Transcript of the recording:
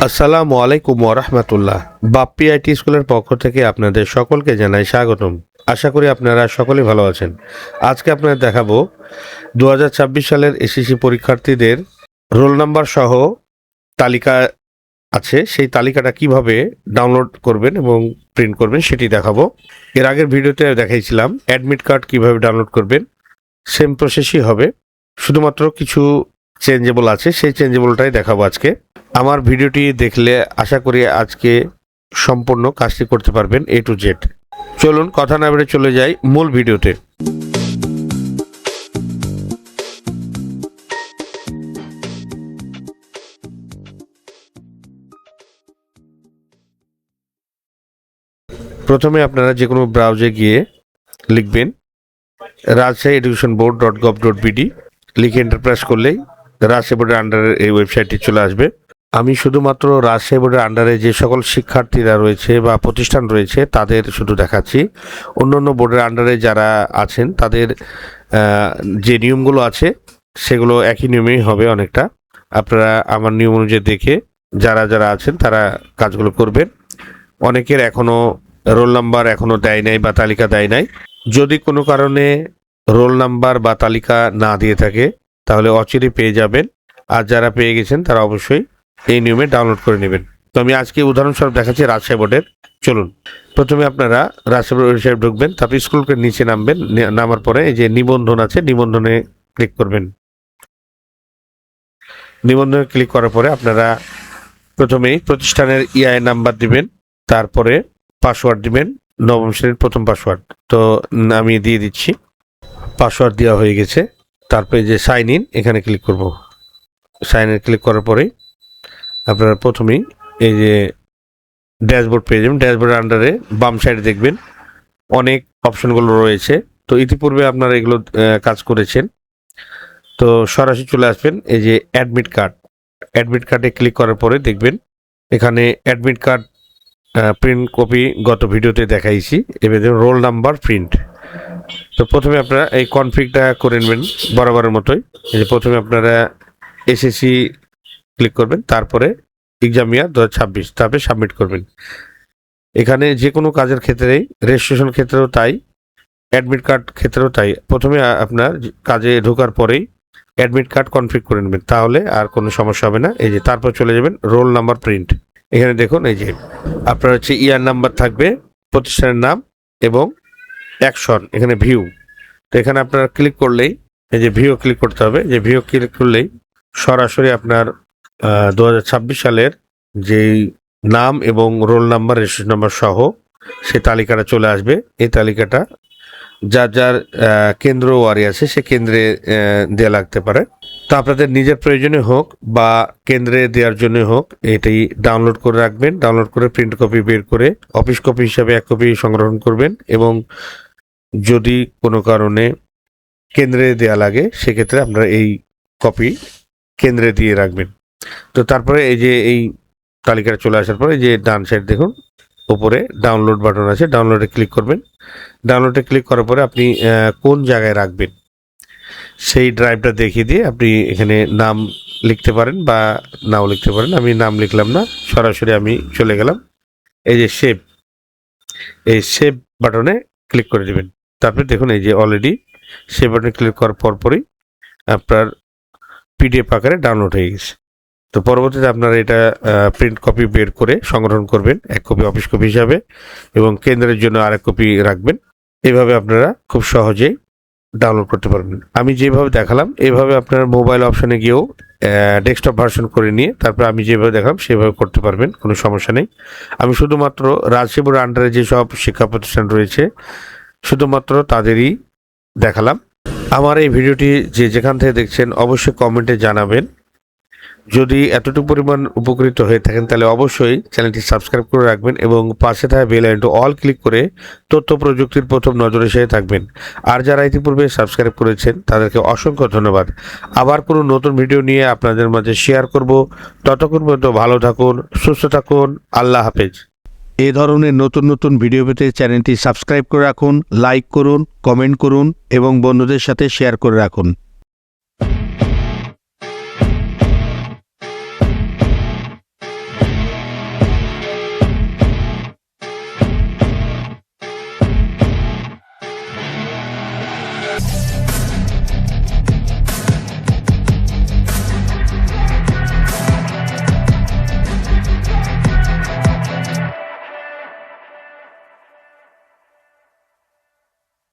আসসালামু আলাইকুম ওরহমতুল্লাহ। বাপ্পি আইটি স্কুলের পক্ষ থেকে আপনাদের সকলকে জানাই স্বাগতম। আশা করি আপনারা সকলেই ভালো আছেন। আজকে আপনাদের দেখাবো 2026 সালের এসএসসি পরীক্ষার্থীদের রোল নাম্বার সহ তালিকা আছে, সেই তালিকাটা কিভাবে ডাউনলোড করবেন এবং প্রিন্ট করবেন সেটি দেখাবো। এর আগের ভিডিওতে দেখাইছিলাম অ্যাডমিট কার্ড কিভাবে ডাউনলোড করবেন, সেম প্রসেসই হবে, শুধুমাত্র কিছু চেঞ্জেবল আছে, সেই চেঞ্জেবলটাই দেখাবো আজকে। আমার ভিডিওটি দেখলে আশা করি আজকে সম্পূর্ণ কাজটি করতে পারবেন A to Z। চলুন কথা না বেড়ে চলে যাই মূল ভিডিওতে। প্রথমে আপনারা যে কোনো ব্রাউজে গিয়ে লিখবেন রাজশাহী এডুকেশন বোর্ড .gov.bd, লিখে এন্টার প্রেস করলেই রাজশাহী বোর্ডের আন্ডারে এই ওয়েবসাইটটি চলে আসবে। আমি শুধুমাত্র রাজশাহী বোর্ডের আন্ডারে যে সকল শিক্ষার্থীরা রয়েছে বা প্রতিষ্ঠান রয়েছে তাদের শুধু দেখাচ্ছি। অন্যান্য বোর্ডের আন্ডারে যারা আছেন তাদের যে নিয়মগুলো আছে সেগুলো একই নিয়মেই হবে অনেকটা। আপনারা আমার নিয়ম অনুযায়ী দেখে যারা যারা আছেন তারা কাজগুলো করবেন। অনেকের এখনও রোল নাম্বার এখনও দেয় নাই বা তালিকা দেয় নাই। যদি কোনো কারণে রোল নাম্বার বা তালিকা না দিয়ে থাকে তাহলে অচিরে পেয়ে যাবেন, আর যারা পেয়ে গেছেন তারা অবশ্যই এই নিয়মে ডাউনলোড করে নেবেন। তো আমি আজকে উদাহরণস্বরূপ দেখাচ্ছি রাজশাহী বোর্ডের। চলুন, প্রথমে আপনারা রাজশাহী বোর্ডের ওয়েবসাইট ঢুকবেন, তারপর স্কুলকে নিচে নামবেন, নামার পরে এই যে নিবন্ধন আছে নিবন্ধনে ক্লিক করবেন। নিবন্ধনে ক্লিক করার পরে আপনারা প্রথমেই প্রতিষ্ঠানের EIN নাম্বার দিবেন, তারপরে পাসওয়ার্ড দিবেন, নবম শ্রেণীর প্রথম পাসওয়ার্ড। তো আমি দিয়ে দিচ্ছি, পাসওয়ার্ড দেওয়া হয়ে গেছে। তারপরে যে সাইন ইন এখানে ক্লিক করব। সাইন ইন ক্লিক করার পরেই আপনারা প্রথমেই এই যে ড্যাশবোর্ড পেয়ে যাবেন। ড্যাশবোর্ডের আন্ডারে বাম সাইডে দেখবেন অনেক অপশনগুলো রয়েছে। তো ইতিপূর্বে আপনারা এগুলো কাজ করেছেন, তো সরাসরি চলে আসবেন এই যে অ্যাডমিট কার্ড। অ্যাডমিট কার্ডে ক্লিক করার পরে দেখবেন এখানে অ্যাডমিট কার্ড প্রিন্ট কপি গত ভিডিওতে দেখাইছি। এবার দেখুন রোল নাম্বার প্রিন্ট। তো প্রথমে আপনারা এই কনফিগটা করে নেবেন বরাবরের মতোই। এই যে প্রথমে আপনারা এসএসসি ক্লিক করবেন, তারপরে এক্সাম ইয়ার 2026, তারপরে সাবমিট করবেন। এখানে যে কোনো কাজের ক্ষেত্রেই, রেজিস্ট্রেশন ক্ষেত্রেও তাই, অ্যাডমিট কার্ড ক্ষেত্রেও তাই, প্রথমে আপনার কাজে ঢোকার পরেই অ্যাডমিট কার্ড কনফিগ করে নেবেন, তাহলে আর কোনো সমস্যা হবে না। এই যে তারপর চলে যাবেন রোল নাম্বার প্রিন্ট। এখানে দেখুন এই যে আপনার হচ্ছে ইয়ার নাম্বার থাকবে, প্রতিষ্ঠানের নাম এবং অ্যাকশন, এখানে ভিউ। তো এখানে আপনারা ক্লিক করলেই এই যে ভিউ ক্লিক করতে হবে। যে ভিউ ক্লিক করলেই সরাসরি আপনার 2026 সালের যেই নাম এবং রোল নাম্বার রেজিস্ট্রেশন নাম্বার সহ সেই তালিকাটা চলে আসবে। এই তালিকাটা যার যার কেন্দ্র ওয়ারি আছে সে কেন্দ্রে দেওয়া লাগতে পারে। তো আপনাদের নিজের প্রয়োজনে হোক বা কেন্দ্রে দেওয়ার জন্য হোক, এটাই ডাউনলোড করে রাখবেন। ডাউনলোড করে প্রিন্ট কপি বের করে অফিস কপি হিসাবে 1 কপি সংগ্রহণ করবেন, এবং যদি কোনো কারণে কেন্দ্রে দেওয়া লাগে সেক্ষেত্রে আপনারা এই কপি কেন্দ্রে দিয়ে রাখবেন। তো তারপরে এই যে এই তালিকাটা চলে আসার পরে যে ডান সাইড দেখুন উপরে ডাউনলোড বাটন আছে, ডাউনলোডে ক্লিক করবেন। ডাউনলোডে ক্লিক করার পরে আপনি কোন জায়গায় রাখবেন সেই ড্রাইভটা দেখিয়ে দিয়ে আপনি এখানে নাম লিখতে পারেন বা নাও লিখতে পারেন। আমি নাম লিখলাম না, সরাসরি আমি চলে গেলাম এই যে সেভ, এই সেভ বাটনে ক্লিক করে দেবেন। তারপরে দেখুন এই যে অলরেডি সেভ বাটনে ক্লিক করার পরপরই আপনার PDF আকারে ডাউনলোড হয়ে গেছে। তো পরবর্তীতে আপনারা এটা প্রিন্ট কপি বের করে সংগ্রহণ করবেন 1 কপি অফিস কপি হিসাবে, এবং কেন্দ্রের জন্য আরেক কপি রাখবেন। এইভাবে আপনারা খুব সহজেই ডাউনলোড করতে পারবেন। আমি যেভাবে দেখালাম এইভাবে আপনার মোবাইল অপশনে গিয়েও ডেস্কটপ ভার্সন করে নিয়ে তারপর আমি যেভাবে দেখালাম সেভাবে করতে পারবেন, কোনো সমস্যা নেই। আমি শুধুমাত্র রাজশাহী বোর্ডের আন্ডারে যেসব শিক্ষা প্রতিষ্ঠান রয়েছে শুধুমাত্র তাদেরই দেখালাম। আমার এই ভিডিওটি যে যেখান থেকে দেখছেন অবশ্যই কমেন্টে জানাবেন। যদি এতটুকু পরিমাণ উপকৃত হয়ে থাকেন তাহলে অবশ্যই চ্যানেলটি সাবস্ক্রাইব করে রাখবেন এবং পাশে থাকা বেল আইকনটি অল ক্লিক করে তথ্য প্রযুক্তির প্রথম নজরে এসে থাকবেন। আর যারা ইতিপূর্বে সাবস্ক্রাইব করেছেন তাদেরকে অসংখ্য ধন্যবাদ। আবার কোনো নতুন ভিডিও নিয়ে আপনাদের মাঝে শেয়ার করব। ততক্ষণ পর্যন্ত ভালো থাকুন, সুস্থ থাকুন, আল্লাহ হাফেজ। এই ধরনের নতুন নতুন ভিডিও পেতে চ্যানেলটি সাবস্ক্রাইব করে রাখুন, লাইক করুন, কমেন্ট করুন এবং বন্ধুদের সাথে শেয়ার করে রাখুন।